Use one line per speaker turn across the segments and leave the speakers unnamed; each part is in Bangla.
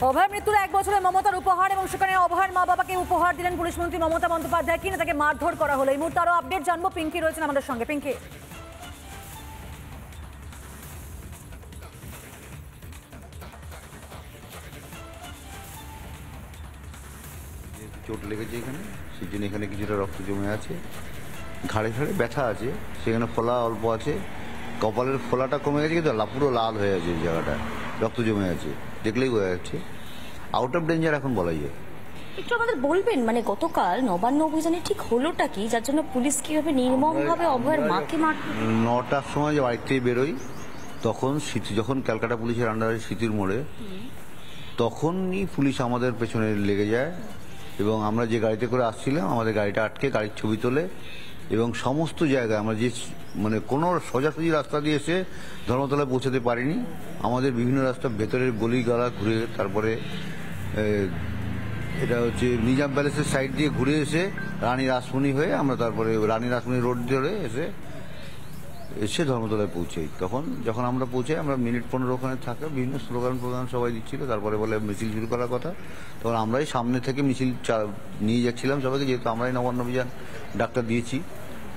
অভয়ের মৃত্যুর 1 বছরে মমতার উপহার এবং সেখানে অভয়ের মা বাবাকে উপহার দিলেন পুলিশমন্ত্রী মমতা বন্দ্যোপাধ্যায়। কিনা তাকে মারধর করা হলো, এই মুহূর্তে আরো আপডেট জানবো। পিঙ্কি রয়েছেন আমাদের সঙ্গে। পিঙ্কি,
চোট লেগেছে এখানে, সেই জন্য এখানে কিছুটা রক্ত জমে আছে, ঘাড়ে ঘাড়ে ব্যথা আছে, সেখানে ফোলা অল্প আছে, কপালের ফোলাটা কমে গেছে কিন্তু পুরো লাল হয়ে আছে, জায়গাটা রক্ত জমে আছে, দেখলেই বোঝা যাচ্ছে। আউট অফ ডেঞ্জার এখন বলাই যায়।
একটু আমাদের বলবেন, মানে গতকাল নবান্ন অভিযানে ঠিক হলোটা কি, যার জন্য পুলিশ কিভাবে নির্মমভাবে অভয়ের মাকে মারল?
9টার সময় বাড়ি থেকে বেরোই, তখন যখন ক্যালকাটা পুলিশের আন্ডারে স্মৃতির মোড়ে, তখনই পুলিশ আমাদের পেছনে লেগে যায় এবং আমরা যে গাড়িতে করে আসছিলাম আমাদের গাড়িটা আটকে গাড়ির ছবি তোলে এবং সমস্ত জায়গায় আমরা যে মানে কোনো সোজাসুজি রাস্তা দিয়ে এসে ধর্মতলায় পৌঁছাতে পারিনি, আমাদের বিভিন্ন রাস্তা ভেতরের গলি গালা ঘুরে, তারপরে এটা হচ্ছে নিজাম প্যালেসের সাইড দিয়ে ঘুরে এসে রানী রাসমণি হয়ে আমরা তারপরে রানী রাসমণি রোড ধরে এসে ধর্মতলায় পৌঁছাই। যখন আমরা পৌঁছাই, আমরা মিনিট 15 ওখানে থাকা, বিভিন্ন স্লোগান সবাই দিচ্ছিল, তারপরে বলে মিছিল শুরু করার কথা। তখন আমরাই সামনে থেকে মিছিল নিয়ে যাচ্ছিলাম সবাইকে, যেহেতু আমরাই নবান্ন অভিযান ডাক্তার দিয়েছি।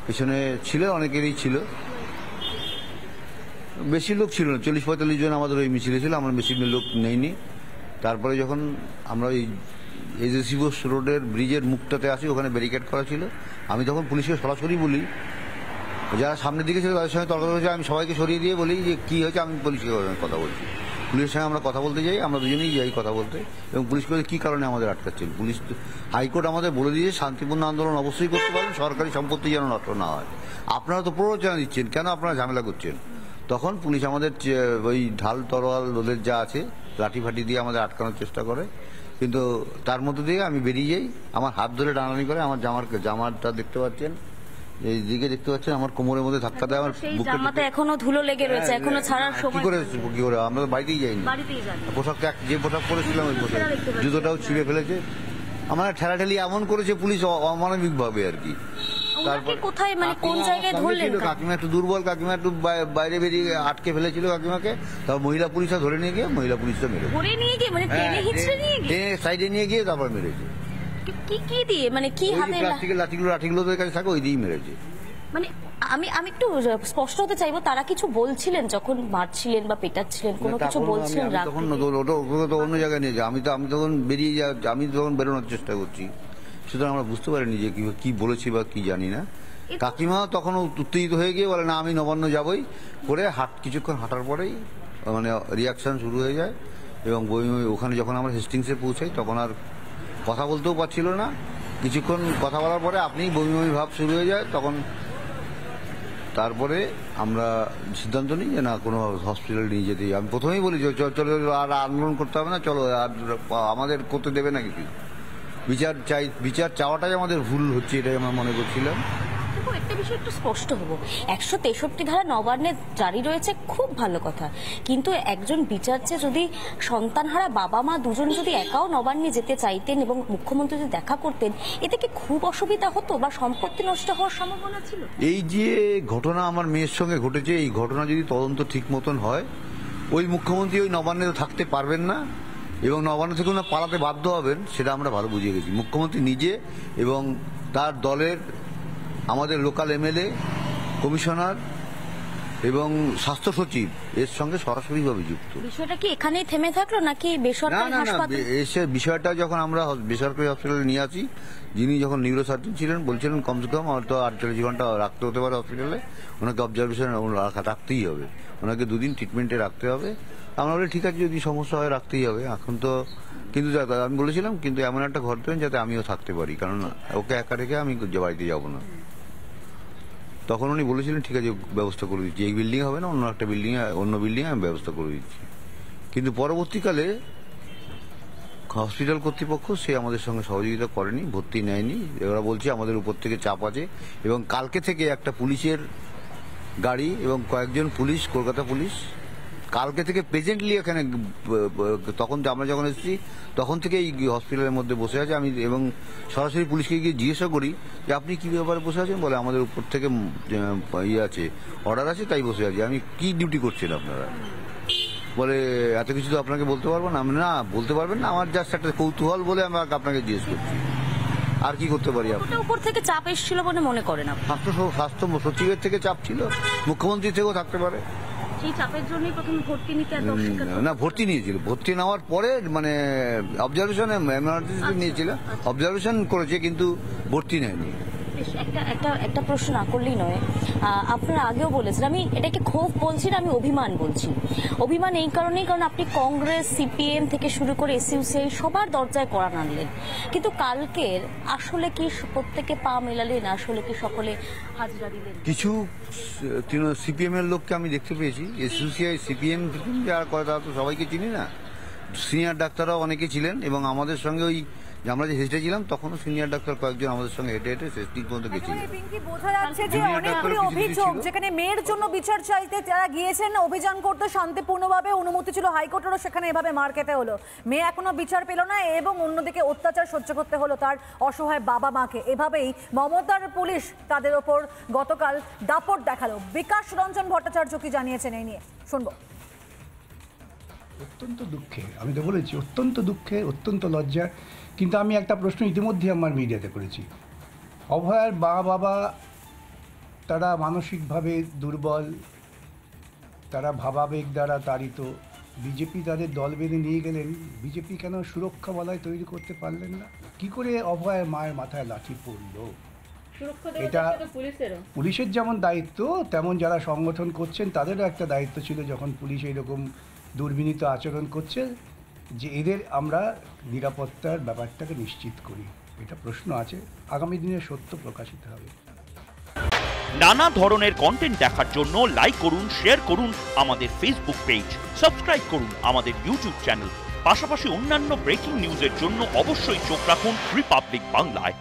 পেছনে ছিল অনেকেরই ছিল, বেশি লোক ছিল না, 40-45 জন আমাদের ওই মিছিলে ছিল, আমরা বেশি লোক নেইনি। তারপরে যখন আমরা এই এজেসি বোস রোডের ব্রিজের মুখটাতে আসি, ওখানে ব্যারিকেড করা ছিল। আমি তখন পুলিশকে সরাসরি বলি, যারা সামনের দিকে ছিল তাদের সঙ্গে তর্ক করেছে, আমি সবাইকে সরিয়ে দিয়ে বলি যে কী হয়েছে, আমি পুলিশের কথা বলছি। পুলিশের সঙ্গে আমরা কথা বলতে যাই, আমরা দুজনেই যাই কথা বলতে, এবং পুলিশ করে কী কারণে আমাদের আটকাচ্ছেন। পুলিশ হাইকোর্ট আমাদের বলে দিয়েছে শান্তিপূর্ণ আন্দোলন অবশ্যই করতে পারেন, সরকারি সম্পত্তি যেন নষ্ট না হয়। আপনারা তো প্ররোচনা দিচ্ছেন, কেন আপনারা ঝামেলা করছেন? তখন পুলিশ আমাদের ওই ঢাল তরোয়াল রোদের যা আছে লাঠি ফাটি দিয়ে আমাদের আটকানোর চেষ্টা করে, কিন্তু তার মধ্যে দিয়ে আমি বেরিয়ে যাই। আমার হাত ধরে টানাটানি করে, আমার জামাটা দেখতে পাচ্ছেন, এই দিকে দেখতে পাচ্ছেন, আমার কোমরের মধ্যে ধাক্কা দেয়, আমার
জামাতে এখনো ধুলো লেগে রয়েছে, এখনো ছাড়ার সময়।
কি করে আমরা তো বাড়িতেই যাইনি, পোশাকটা যে পোশাক পরেছিলাম ওই পোশাক, জুতোটাও ছিঁড়ে ফেলেছে, আমার ঠেলাঠেলি এমন করেছে পুলিশ অমানবিক ভাবে আর কি।
তারপর কোথায়, মানে কোন জায়গায় ধরলেন?
কাকিমা একটু দুর্বল, কাকিমা একটু বাইরে বেরিয়ে আটকে ফেলেছিল কাকিমাকে, তারপর মহিলা পুলিশরা ধরে নিয়ে গিয়ে মহিলা পুলিশটা মেরেছে, সাইডে নিয়ে গিয়ে তারপর মেরেছে।
কি দিয়ে, মানে কি হাতে
লাঠিগুলো কাছে থাকে, ওই দিয়েই মেরেছে।
মানে আমি একটু স্পষ্ট হতে চাইবো, তারা কিছু বলছিলেন যখন মারছিলেন বা পেটাচ্ছিলেন, কোনো কিছু বলছিলেন?
তখন ওটা অন্য জায়গায় নিয়ে যায়, আমি তখন বেরিয়ে আমি তখন বেরোনোর চেষ্টা করছি, সুতরাং আমরা বুঝতে পারিনি যে কি বলেছি বা কি জানি না। কাকিমা তখন উত্তেজিত হয়ে গিয়ে বলে না আমি নবান্ন যাবই করে, কিছুক্ষণ হাঁটার পরেই মানে রিয়াকশন শুরু হয়ে যায় এবং ওখানে যখন আমরা হেস্টিংসে পৌঁছাই তখন আর কথা বলতেও পারছিল না। কিছুক্ষণ কথা বলার পরে আপনিই বমি ভাব শুরু হয়ে যায়। তখন তারপরে আমরা সিদ্ধান্ত নিই যে না, কোনো হসপিটালে নিয়ে যেতেই। আমি প্রথমেই বলি যে চলো আর আন্দোলন করতে হবে না, চলো আর আমাদের করতে দেবে না কিছু, বিচার চাওয়াটাই আমাদের ভুল হচ্ছে, এটাই আমরা মনে করছিলাম।
একটা বিষয় একটু স্পষ্ট হবো, 163 ধারা নবান্নে জারি রয়েছে, খুব ভালো কথা, কিন্তু একজন বিচার চেয়ে যদি সন্তানহারা বাবা মা দুজন যদি একাও নবান্নে যেতে চাইতেন এবং মুখ্যমন্ত্রী যদি দেখা করতেন, এতে কি খুব অসুবিধা হতো বা সম্পত্তি নষ্ট হওয়ার সম্ভাবনা ছিল?
এই যে ঘটনা আমার মেয়ের সঙ্গে ঘটেছে, এই ঘটনা যদি তদন্ত ঠিক মতন হয়, ওই মুখ্যমন্ত্রী ওই নবান্নে থাকতে পারবেন না এবং নবান্ন থেকে না পালাতে বাধ্য হবেন, সেটা আমরা ভালো বুঝিয়ে গেছি। মুখ্যমন্ত্রী নিজে এবং তার দলের আমাদের লোকাল এমএলএ, কমিশনার এবং স্বাস্থ্য সচিব এর সঙ্গে সরাসরিভাবে যুক্ত।
বিষয়টা কি এখানেই থেমে থাকলো নাকি বেসরকারি হাসপাতালে?
এসে বিষয়টা যখন আমরা বেসরকারি হসপিটালে নিয়ে আসি, যিনি যখন নিউরোসার্জন ছিলেন বলছিলেন কমসে কম হয়তো 48 ঘন্টা রাখতে হতে পারে হসপিটালে, ওনাকে অবজারভেশন রাখতেই হবে, ওনাকে 2 দিন ট্রিটমেন্টে রাখতে হবে। আমরা বলি ঠিক আছে, যদি সমস্যা হয় রাখতেই হবে এখন তো। কিন্তু আমি বলেছিলাম কিন্তু এমন একটা ঘর দেবেন যাতে আমিও থাকতে পারি, কারণ ওকে একা রেখে আমি বাড়িতে যাবো না। তখন উনি বলেছিলেন ঠিক আছে ব্যবস্থা করে দিচ্ছি, এই বিল্ডিং হবে না, অন্য একটা অন্য বিল্ডিংয়ে আমি ব্যবস্থা করে দিচ্ছি। কিন্তু পরবর্তীকালে হসপিটাল কর্তৃপক্ষ সে আমাদের সঙ্গে সহযোগিতা করেনি, ভর্তি নেয়নি। এরা বলছে আমাদের উপর থেকে চাপ আছে এবং কালকে থেকে একটা পুলিশের গাড়ি এবং কয়েকজন পুলিশ, কলকাতা পুলিশ কালকে থেকে প্রেজেন্টলি এখানে, তখন আমরা যখন এসেছি তখন থেকে এই হসপিটালের মধ্যে বসে আছে। আমি এবং সরাসরি পুলিশকে গিয়ে জিজ্ঞাসা করি যে আপনি কি ব্যাপারে বসে আছেন, বলে আমাদের উপর থেকে ইয়ে আছে, অর্ডার আছে, তাই বসে আছি। আমি কি ডিউটি করছেন আপনারা? বলে এত কিছু তো আপনাকে বলতে পারবো না। আমি না বলতে পারবেন না, আমার জাস্ট একটা কৌতূহল বলে আমি আপনাকে জিজ্ঞেস করছি, আর কি করতে পারি। আপনি
ওটা উপর থেকে চাপ এসেছিল বলে মনে করেন আপনি?
স্বাস্থ্য সচিবের থেকে চাপ ছিল, মুখ্যমন্ত্রী থেকেও থাকতে পারে।
সেই চাপের জন্যই প্রথম ভর্তি নিতে এত অস্বীকার
না, ভর্তি নিয়েছিল, ভর্তি নেওয়ার পরে মানে অবজারভেশনে নিয়েছিল, অবজারভেশন করেছে কিন্তু ভর্তি নেয়নি।
একটা প্রশ্ন না করলেই নয়, আপনারা আগেও বলেছেন, আমি এটাকে ক্ষোভ বলছি না, আমি অভিমান বলছি। অভিমান এই কারণেই, কারণ আপনি কংগ্রেস, সিপিএম থেকে শুরু করে এসইউসিআই সবার দরজায় কড়া নাড়লেন, কিন্তু কালকের আসলে কি প্রত্যেকে পা মেলালেন? আসলে কি সকলে হাজিরা দিলেন?
কিছু সিপিএম এর লোককে আমি দেখতে পেয়েছি, এসইউসিআই সিপিএম যারা করে তারা তো সবাইকে চিনি না, সিনিয়র ডাক্তাররাও অনেকে ছিলেন এবং আমাদের সঙ্গে ওই আমরা যে হেঁটে ছিলাম তখনও সিনিয়র ডাক্তার কয়েকজন আমাদের সঙ্গে হেঁটে হেঁটে শেষ দিক পর্যন্ত গেছিলেন।
বোঝা যাচ্ছে যে অনেকগুলি অভিযোগ, যেখানে মেয়ের জন্য বিচার চাইতে যারা গিয়েছেন অভিযান করতে শান্তিপূর্ণভাবে, অনুমতি ছিল হাইকোর্টেরও, সেখানে এভাবে মার খেতে হলো, মেয়ে এখনো বিচার পেল না এবং অন্যদিকে অত্যাচার সহ্য করতে হলো তার অসহায় বাবা মাকে। এভাবেই মমতার পুলিশ তাদের ওপর গতকাল দাপট দেখালো। বিকাশ রঞ্জন ভট্টাচার্য কি জানিয়েছেন এই নিয়ে শুনবো।
অত্যন্ত দুঃখে, আমি তো বলেছি অত্যন্ত দুঃখে, অত্যন্ত লজ্জা। কিন্তু আমি একটা প্রশ্ন ইতিমধ্যে আমার মিডিয়াতে করেছি, অভয়ার বাবা তারা মানসিকভাবে দুর্বল, তারা ভাবাবেগ দ্বারা তাড়িত, বিজেপি তাদের দল বেঁধে নিয়ে গেলেন, বিজেপি কেন সুরক্ষা বলয় তৈরি করতে পারলেন না? কি করে অভয়ার মায়ের মাথায় লাঠি পড়ল? এটা পুলিশের যেমন দায়িত্ব, তেমন যারা সংগঠন করছেন তাদেরও একটা দায়িত্ব ছিল, যখন পুলিশ এরকম দুর্বিনীত আচরণ করছে, যে এদের আমরা নিরাপত্তার ব্যাপারটাকে নিশ্চিত করি। এটা প্রশ্ন আছে, আগামী দিনে সত্য প্রকাশিত হবে।
নানা ধরনের কন্টেন্ট দেখার জন্য লাইক করুন, শেয়ার করুন আমাদের ফেসবুক পেজ, সাবস্ক্রাইব করুন আমাদের ইউটিউব চ্যানেল। পাশাপাশি অন্যান্য ব্রেকিং নিউজের জন্য অবশ্যই চোখ রাখুন রিপাবলিক বাংলায়।